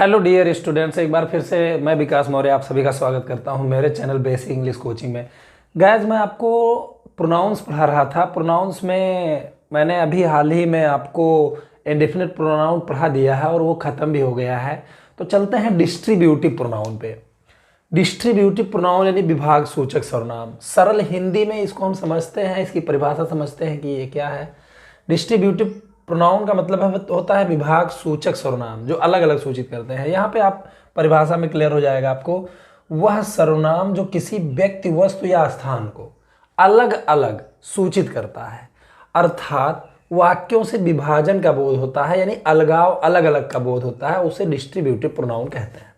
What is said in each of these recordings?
Hello dear students, एक बार फिर से मैं विकास मौर्य आप सभी का स्वागत करता हूं मेरे चैनल बेसिक इंग्लिश कोचिंग में। गाइस, मैं आपको प्रोनाउंस पढ़ा रहा था। प्रोनाउंस में मैंने अभी हाल ही में आपको इंडेफिनिट प्रोनाउन पढ़ा दिया है और वो ख़त्म भी हो गया है। तो चलते हैं डिस्ट्रीब्यूटिव प्रोनाउन पे। डिस्ट्रीब्यूटिव प्रोनाउन यानी विभाग सूचक सर्वनाम। सरल हिंदी में इसको हम समझते हैं, इसकी परिभाषा समझते हैं कि ये क्या है। डिस्ट्रीब्यूटिव प्रोनाउन का मतलब होता है विभाग सूचक सर्वनाम, जो अलग अलग सूचित करते हैं। यहाँ पे आप परिभाषा में क्लियर हो जाएगा आपको। वह सर्वनाम जो किसी व्यक्ति, वस्तु या स्थान को अलग अलग सूचित करता है, अर्थात वाक्यों से विभाजन का बोध होता है, यानी अलगाव, अलग अलग का बोध होता है, उसे डिस्ट्रीब्यूटिव प्रोनाउन कहते हैं।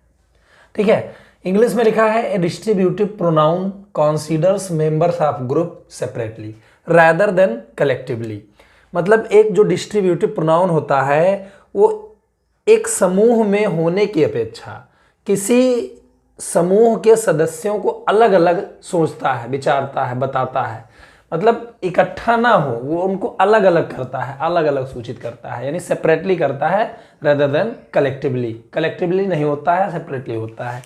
ठीक है, इंग्लिश में लिखा है a distributive pronoun considers members of group separately rather than collectively. मतलब एक जो डिस्ट्रीब्यूटिव प्रोनाउन होता है वो एक समूह में होने की अपेक्षा किसी समूह के सदस्यों को अलग अलग सोचता है, विचारता है, बताता है। मतलब इकट्ठा ना हो, वो उनको अलग अलग करता है, अलग अलग सूचित करता है, यानी सेपरेटली करता है रेदर देन कलेक्टिवली। कलेक्टिवली नहीं होता है, सेपरेटली होता है।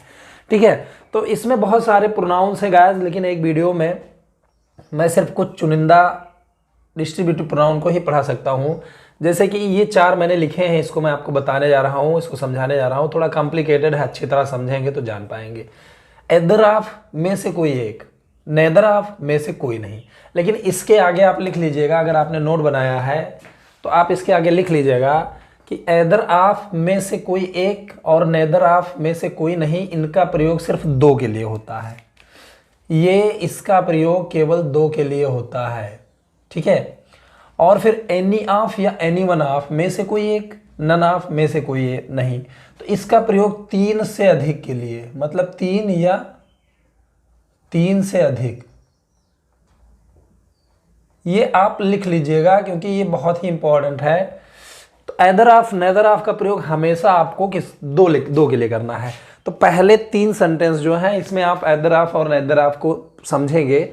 ठीक है, तो इसमें बहुत सारे प्रोनाउंस हैं गाइस, लेकिन एक वीडियो में मैं सिर्फ कुछ चुनिंदा डिस्ट्रीब्यूटिव प्रोनाउन को ही पढ़ा सकता हूँ। जैसे कि ये 4 मैंने लिखे हैं, इसको मैं आपको बताने जा रहा हूँ, इसको समझाने जा रहा हूँ। थोड़ा कॉम्प्लिकेटेड है, अच्छी तरह समझेंगे तो जान पाएंगे। एदर ऑफ में से कोई एक, नेदर ऑफ में से कोई नहीं। लेकिन इसके आगे आप लिख लीजिएगा, अगर आपने नोट बनाया है तो आप इसके आगे लिख लीजिएगा कि एदर ऑफ में से कोई एक और नेदर ऑफ में से कोई नहीं, इनका प्रयोग सिर्फ 2 के लिए होता है। ये इसका प्रयोग केवल 2 के लिए होता है। ठीक है, और फिर एनी ऑफ या एनी वन ऑफ में से कोई एक, नन ऑफ में से कोई एक नहीं, तो इसका प्रयोग 3 से अधिक के लिए, मतलब 3 या 3 से अधिक, ये आप लिख लीजिएगा क्योंकि ये बहुत ही इंपॉर्टेंट है। तो एदर ऑफ, नेदर ऑफ का प्रयोग हमेशा आपको किस 2 के लिए करना है। तो पहले 3 सेंटेंस जो हैं इसमें आप एदर ऑफ और नेदर ऑफ को समझेंगे।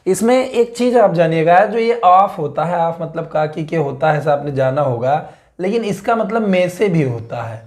इसमें एक चीज आप जानिएगा, जो ये ऑफ होता है, ऑफ मतलब का कि के होता है, ऐसा आपने जाना होगा, लेकिन इसका मतलब में से भी होता है,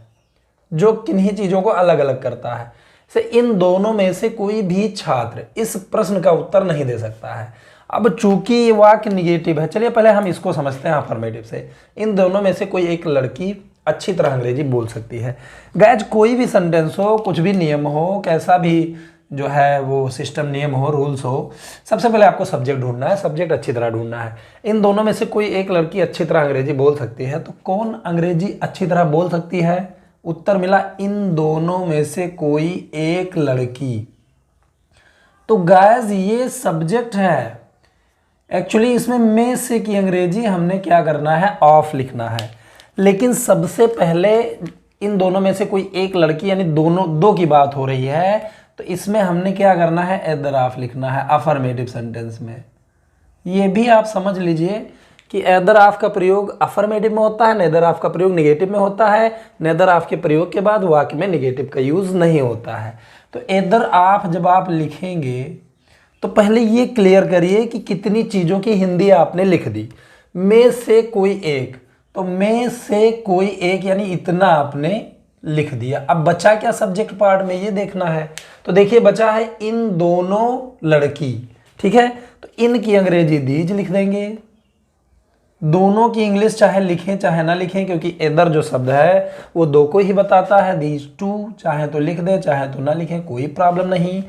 जो किन्हीं चीजों को अलग अलग करता है। से इन दोनों में से कोई भी छात्र इस प्रश्न का उत्तर नहीं दे सकता है। अब चूंकि ये वाक्य निगेटिव है, चलिए पहले हम इसको समझते हैं अफर्मेटिव से। इन दोनों में से कोई एक लड़की अच्छी तरह अंग्रेजी बोल सकती है। गाइस, कोई भी सेंटेंस हो, कुछ भी नियम हो, कैसा भी जो है वो सिस्टम, नियम हो, रूल्स हो, सबसे पहले आपको सब्जेक्ट ढूंढना है, सब्जेक्ट अच्छी तरह ढूंढना है। इन दोनों में से कोई एक लड़की अच्छी तरह अंग्रेजी बोल सकती है, तो कौन अंग्रेजी अच्छी तरह बोल सकती है? उत्तर मिला इन दोनों में से कोई एक लड़की। तो गाइस, ये सब्जेक्ट है। एक्चुअली इसमें में से की अंग्रेजी हमने क्या करना है, ऑफ लिखना है। लेकिन सबसे पहले इन दोनों में से कोई एक लड़की, यानी दोनों 2 की बात हो रही है, तो इसमें हमने क्या करना है, एदर ऑफ लिखना है अफर्मेटिव सेंटेंस में। ये भी आप समझ लीजिए कि एदर ऑफ का प्रयोग अफर्मेटिव में होता है, नेदर ऑफ का प्रयोग निगेटिव में होता है। नेदर ऑफ के प्रयोग के बाद वाक्य में निगेटिव का यूज नहीं होता है। तो एदर ऑफ जब आप लिखेंगे तो पहले ये क्लियर करिए कि कितनी चीजों की हिंदी आपने लिख दी। में से कोई एक, तो में से कोई एक यानी इतना आपने लिख दिया। अब बचा क्या सब्जेक्ट पार्ट में, ये देखना है। तो देखिए बचा है इन दोनों लड़की। ठीक है, तो इन की अंग्रेजी दीज लिख देंगे। दोनों की इंग्लिश चाहे लिखें चाहे ना लिखें, क्योंकि एदर जो शब्द है वो 2 को ही बताता है। दीज 2 चाहे तो लिख दे चाहे तो ना लिखें, कोई प्रॉब्लम नहीं।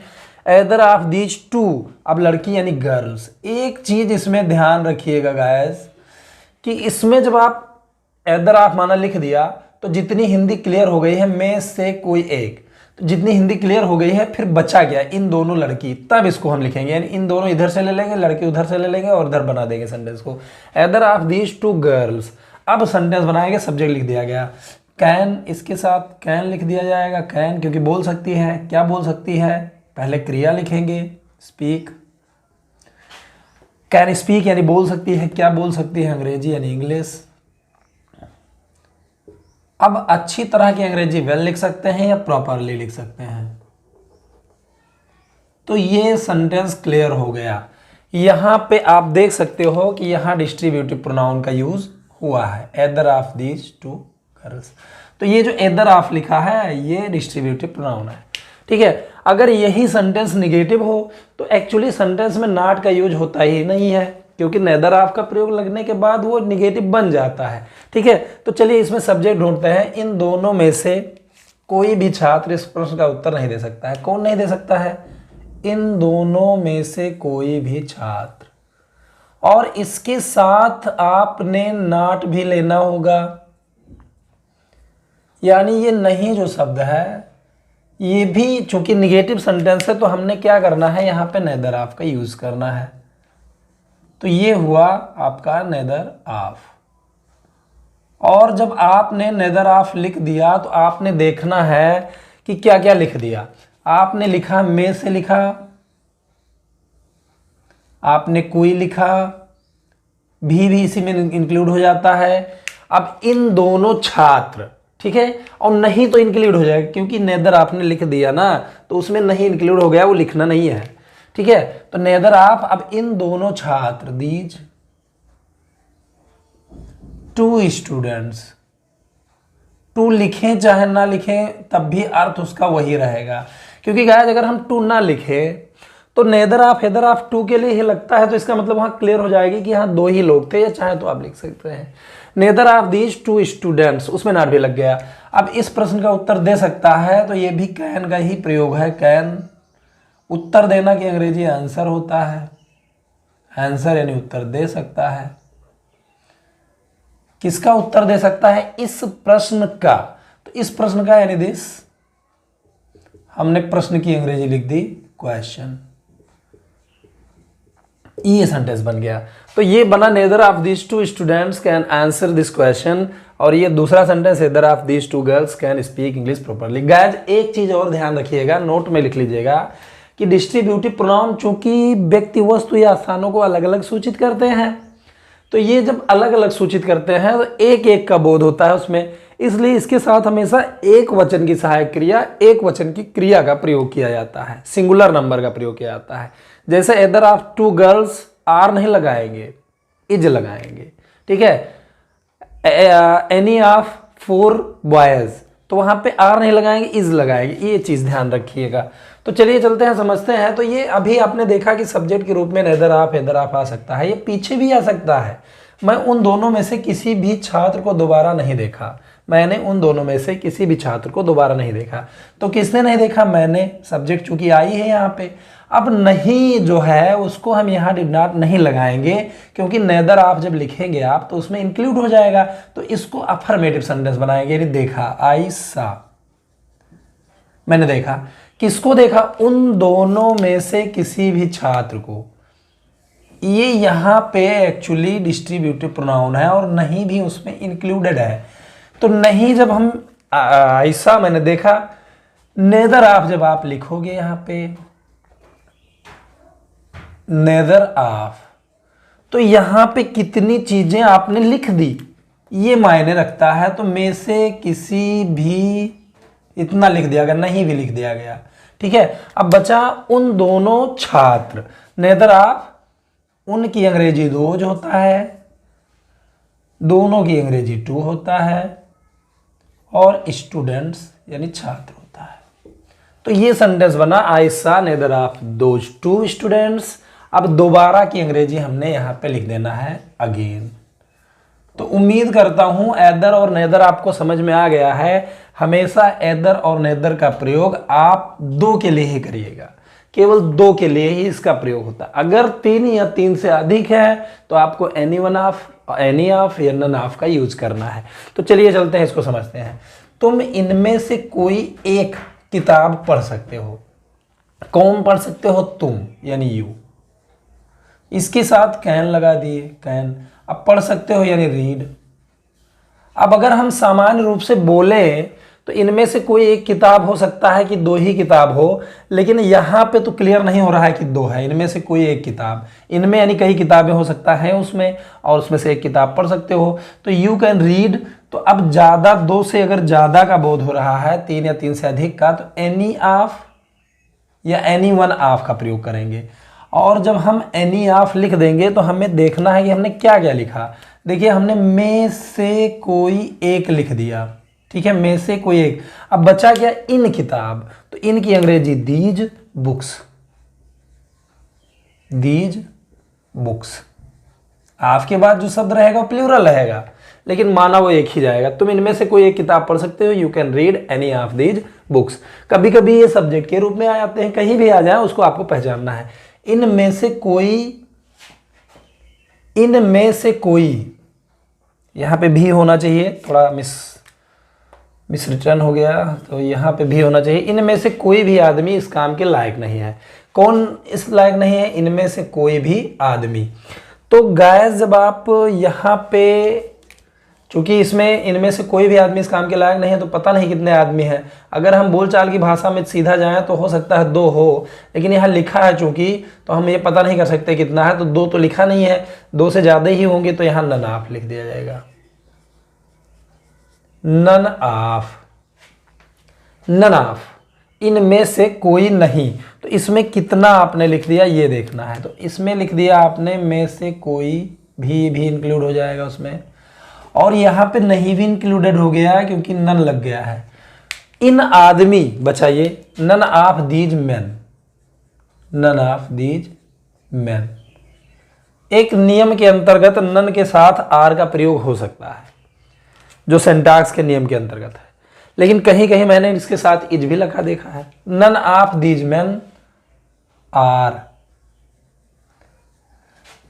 एदर ऑफ दीज 2, अब लड़की यानी गर्ल्स। एक चीज इसमें ध्यान रखिएगा गाइस कि इसमें जब आप एदर ऑफ माना लिख दिया तो जितनी हिंदी क्लियर हो गई है, में से कोई एक, तो जितनी हिंदी क्लियर हो गई है, फिर बचा गया इन दोनों लड़की, तब इसको हम लिखेंगे। यानी इन दोनों इधर से ले लेंगे, लड़की उधर से ले लेंगे और इधर बना देंगे सेंटेंस को। Either of these 2 girls. अब सेंटेंस बनाएंगे, सब्जेक्ट लिख दिया गया। कैन, इसके साथ कैन लिख दिया जाएगा। कैन क्योंकि बोल सकती है। क्या बोल सकती है? पहले क्रिया लिखेंगे, स्पीक। कैन स्पीक यानी बोल सकती है। क्या बोल सकती है? अंग्रेजी यानी इंग्लिश। अब अच्छी तरह की अंग्रेजी वेल लिख सकते हैं या प्रॉपरली लिख सकते हैं। तो ये सेंटेंस क्लियर हो गया। यहां पे आप देख सकते हो कि यहां डिस्ट्रीब्यूटिव प्रोनाउन का यूज हुआ है, एदर ऑफ दीज 2 गर्ल्स। तो ये जो एदर ऑफ लिखा है ये डिस्ट्रीब्यूटिव प्रोनाउन है, ठीक है। अगर यही सेंटेंस निगेटिव हो तो एक्चुअली सेंटेंस में नॉट का यूज होता ही नहीं है, क्योंकि नेदर ऑफ का प्रयोग लगने के बाद वो निगेटिव बन जाता है, ठीक है। तो चलिए इसमें सब्जेक्ट ढूंढते हैं। इन दोनों में से कोई भी छात्र इस प्रश्न का उत्तर नहीं दे सकता है। कौन नहीं दे सकता है? इन दोनों में से कोई भी छात्र। और इसके साथ आपने नॉट भी लेना होगा, यानी ये नहीं जो शब्द है ये भी चूंकि निगेटिव सेंटेंस है तो हमने क्या करना है, यहाँ पे नेदर ऑफ का यूज करना है। तो ये हुआ आपका नेदर ऑफ। और जब आपने नेदर ऑफ लिख दिया तो आपने देखना है कि क्या क्या लिख दिया। आपने लिखा में से लिखा, आपने कोई लिखा, भी इसी में इंक्लूड हो जाता है। अब इन दोनों छात्र, ठीक है, और नहीं तो इंक्लूड हो जाएगा क्योंकि नेदर आपने लिख दिया ना, तो उसमें नहीं इंक्लूड हो गया, वो लिखना नहीं है, ठीक है। तो नेदर आप, अब इन दोनों छात्र, दीज टू स्टूडेंट्स, टू लिखें चाहे ना लिखें तब भी अर्थ उसका वही रहेगा, क्योंकि गाइस अगर हम टू ना लिखें तो neither of either of two के लिए ही लगता है, तो इसका मतलब वहां क्लियर हो जाएगी कि हाँ दो ही लोग थे, या चाहे तो आप लिख सकते हैं neither of these two students, उसमें नॉट भी लग गया। अब इस प्रश्न का उत्तर दे सकता है तो ये भी कैन का ही प्रयोग है। कैन उत्तर देना की अंग्रेजी आंसर होता है, आंसर यानी उत्तर दे सकता है। किसका उत्तर दे सकता है? इस प्रश्न का। तो इस प्रश्न का यानी दिस, हमने प्रश्न की अंग्रेजी लिख दी क्वेश्चन, ये सेंटेंस बन गया। तो ये बना neither of these two students can answer this question, और ये दूसरा sentence neither of these two girls can speak English properly. Guys एक चीज और ध्यान रखिएगा, नोट में लिख लीजिएगा कि डिस्ट्रीब्यूटिव प्रोनाउन चूंकि व्यक्ति, वस्तु या स्थानों को अलग अलग सूचित करते हैं, तो ये जब अलग अलग सूचित करते हैं तो एक एक का बोध होता है उसमें, इसलिए इसके साथ हमेशा एक वचन की सहायक क्रिया, एक वचन की क्रिया का प्रयोग किया जाता है, सिंगुलर नंबर का प्रयोग किया जाता है। जैसे either of two girls, are नहीं लगाएंगे, इज लगाएंगे, ठीक है। एनी ऑफ फोर बॉयज, तो वहां पे आर नहीं लगाएंगे, इज लगाएंगे, ये चीज ध्यान रखिएगा। तो चलिए चलते हैं, समझते हैं। तो ये अभी आपने देखा कि सब्जेक्ट के रूप में नेदर ऑफ हेदर ऑफ आ सकता है, ये पीछे भी आ सकता है। मैं उन दोनों में से किसी भी छात्र को दोबारा नहीं देखा, मैंने उन दोनों में से किसी भी छात्र को दोबारा नहीं देखा। तो किसने नहीं देखा? मैंने, सब्जेक्ट चूंकि आई है यहाँ पे। अब नहीं जो है उसको हम यहाँ डिड नॉट नहीं लगाएंगे, क्योंकि नेदर ऑफ जब लिखेंगे आप तो उसमें इंक्लूड हो जाएगा, तो इसको अफर्मेटिव सेंटेंस बनाएंगे। यानी देखा, आई सा, मैंने देखा। किसको देखा? उन दोनों में से किसी भी छात्र को। ये यहाँ पे एक्चुअली डिस्ट्रीब्यूटिव प्रोनाउन है और नहीं भी उसमें इंक्लूडेड है। तो नहीं जब हम ऐसा, मैंने देखा, नेदर ऑफ जब आप लिखोगे यहाँ पे नेदर ऑफ, तो यहाँ पे कितनी चीजें आपने लिख दी ये मायने रखता है। तो में से किसी भी, इतना लिख दिया गया, नहीं भी लिख दिया गया, ठीक है। अब बचा उन दोनों छात्र, नेदर ऑफ, उनकी अंग्रेजी दोज होता है, दोनों की अंग्रेजी टू होता है, और स्टूडेंट्स यानी छात्र होता है। तो ये सेंटेंस बना, I saw neither of those two students. अब दोबारा की अंग्रेजी हमने यहाँ पे लिख देना है अगेन। तो उम्मीद करता हूं एदर और नेदर आपको समझ में आ गया है। हमेशा एदर और नेदर का प्रयोग आप दो के लिए ही करिएगा, केवल दो के लिए ही इसका प्रयोग होता है। अगर तीन या तीन से अधिक है तो आपको any one of, any of या नन ऑफ का यूज करना है। तो चलिए चलते हैं, इसको समझते हैं। तुम इनमें से कोई एक किताब पढ़ सकते हो। कौन पढ़ सकते हो? तुम यानी यू। इसके साथ कैन लगा दिए, कैन। अब पढ़ सकते हो यानी रीड। अब अगर हम सामान्य रूप से बोले तो इनमें से कोई एक किताब हो सकता है कि दो ही किताब हो, लेकिन यहाँ पे तो क्लियर नहीं हो रहा है कि दो है, इनमें से कोई एक किताब। इनमें यानी कई किताबें हो सकता है उसमें, और उसमें से एक किताब पढ़ सकते हो। तो यू कैन रीड। तो अब ज़्यादा, दो से अगर ज़्यादा का बोध हो रहा है, तीन या तीन से अधिक का, तो एनी ऑफ या एनी वन ऑफ का प्रयोग करेंगे। और जब हम एनी ऑफ लिख देंगे तो हमें देखना है कि हमने क्या क्या लिखा। देखिए हमने में से कोई एक लिख दिया, ठीक है, में से कोई एक। अब बचा क्या, इन किताब, तो इन की अंग्रेजी दीज बुक्स, दीज बुक्स। आपके बाद जो शब्द रहेगा वो प्लूरल रहेगा, लेकिन माना वो एक ही जाएगा। तुम इनमें से कोई एक किताब पढ़ सकते हो, you can read any of these books. कभी कभी ये सब्जेक्ट के रूप में आ जाते हैं, कहीं भी आ जाए उसको आपको पहचानना है। इनमें से कोई, इनमें से कोई, यहाँ पे भी होना चाहिए, थोड़ा मिस रिटर्न हो गया, तो यहाँ पे भी होना चाहिए। इनमें से कोई भी आदमी इस काम के लायक नहीं है। कौन इस लायक नहीं है, इनमें से कोई भी आदमी। तो गाइस जब आप यहाँ पे, चूंकि इसमें इनमें से कोई भी आदमी इस काम के लायक नहीं है, तो पता नहीं कितने आदमी हैं। अगर हम बोलचाल की भाषा में सीधा जाएं तो हो सकता है 2 हो, लेकिन यहाँ लिखा है चूंकि, तो हम ये पता नहीं कर सकते कितना है। तो 2 तो लिखा नहीं है, 2 से ज़्यादा ही होंगे, तो यहाँ नन ऑफ लिख दिया जाएगा, नन ऑफ, नन ऑफ, इनमें से कोई नहीं। तो इसमें कितना आपने लिख दिया ये देखना है। तो इसमें लिख दिया आपने में से कोई भी इंक्लूड हो जाएगा उसमें, और यहाँ पे नहीं भी इंक्लूडेड हो गया क्योंकि नन लग गया है। इन आदमी बचाइए, none of these man, none of these man. एक नियम के अंतर्गत नन के साथ आर का प्रयोग हो सकता है, जो सिंटैक्स के नियम के अंतर्गत है, लेकिन कहीं कहीं मैंने इसके साथ इज भी लिखा देखा है। None of these man are.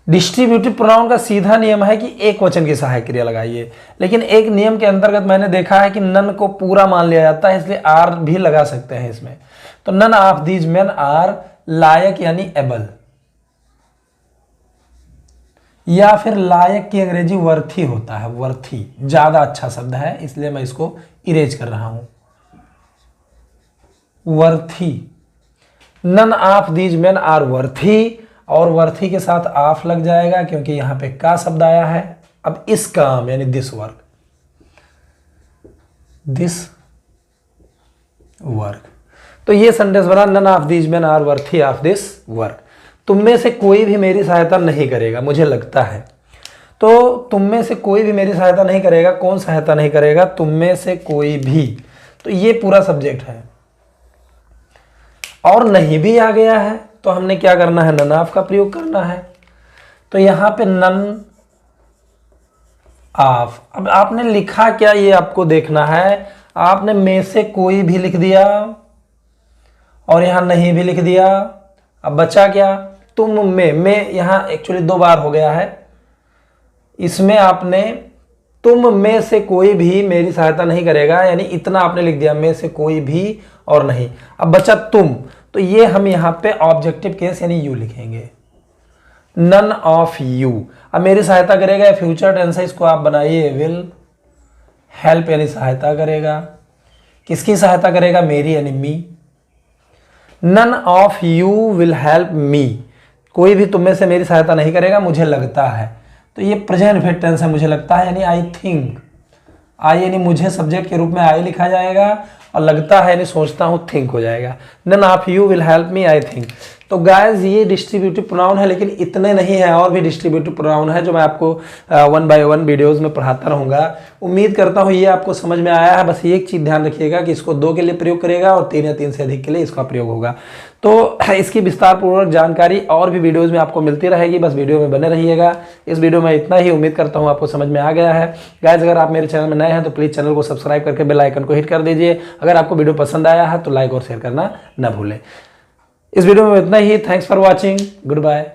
Distributive pronoun का सीधा नियम है कि एक वचन की सहायक क्रिया लगाइए, लेकिन एक नियम के अंतर्गत मैंने देखा है कि नन को पूरा मान लिया जाता है, इसलिए आर भी लगा सकते हैं इसमें। तो none of these man are लायक यानी एबल, या फिर लायक की अंग्रेजी वर्थी होता है, वर्थी ज्यादा अच्छा शब्द है, इसलिए मैं इसको इरेज कर रहा हूं, worthy. None of these man are worthy, और वर्थी के साथ ऑफ लग जाएगा क्योंकि यहां पे का शब्द आया है। अब इस काम यानी दिस वर्क, दिस वर्क, तो ये सेंटेंस बना, none of these man are worthy of this work. तुम में से कोई भी मेरी सहायता नहीं करेगा, मुझे लगता है। तो तुम में से कोई भी मेरी सहायता नहीं करेगा, कौन सहायता नहीं करेगा, तुम में से कोई भी, तो ये पूरा सब्जेक्ट है। और नहीं भी आ गया है तो हमने क्या करना है, नन ऑफ का प्रयोग करना है। तो यहां पे नन ऑफ। अब आपने लिखा क्या ये आपको देखना है। आपने में से कोई भी लिख दिया और यहां नहीं भी लिख दिया। अब बचा क्या, तुम में यहां एक्चुअली 2 बार हो गया है। इसमें आपने तुम में से कोई भी मेरी सहायता नहीं करेगा, यानी इतना आपने लिख दिया, में से कोई भी और नहीं। अब बचा तुम, तो ये हम यहां पे ऑब्जेक्टिव केस यानी यू लिखेंगे, नन ऑफ यू। अब मेरी सहायता करेगा, फ्यूचर टेंस है, इसको आप बनाइए विल हेल्प यानी सहायता करेगा। किसकी सहायता करेगा, मेरी यानी me. None of you will help me, कोई भी तुम में से मेरी सहायता नहीं करेगा, मुझे लगता है। तो ये प्रेजेंट परफेक्ट टेंस है, मुझे लगता है यानी आई थिंक। आई यानी मुझे सब्जेक्ट के रूप में आई लिखा जाएगा, और लगता है यानी सोचता हूं, थिंक हो जाएगा। None of you will help me I think. तो गाइस ये डिस्ट्रीब्यूटिव प्रोनाउन है, लेकिन इतने नहीं है, और भी डिस्ट्रीब्यूटिव प्रोनाउन है जो मैं आपको 1 बाय 1 वीडियोस में पढ़ाता रहूंगा। उम्मीद करता हूं ये आपको समझ में आया है। बस एक चीज ध्यान रखिएगा कि इसको 2 के लिए प्रयोग करेगा और 3 या 3 से अधिक के लिए इसका प्रयोग होगा। तो इसकी विस्तार पूर्वक जानकारी और भी वीडियोज़ में आपको मिलती रहेगी, बस वीडियो में बने रहिएगा। इस वीडियो में इतना ही, उम्मीद करता हूँ आपको समझ में आ गया है। गाइस अगर आप मेरे चैनल में नए हैं तो प्लीज़ चैनल को सब्सक्राइब करके बेल आइकन को हिट कर दीजिए। अगर आपको वीडियो पसंद आया है तो लाइक और शेयर करना न भूलें। इस वीडियो में इतना ही। Thanks for watching, good bye.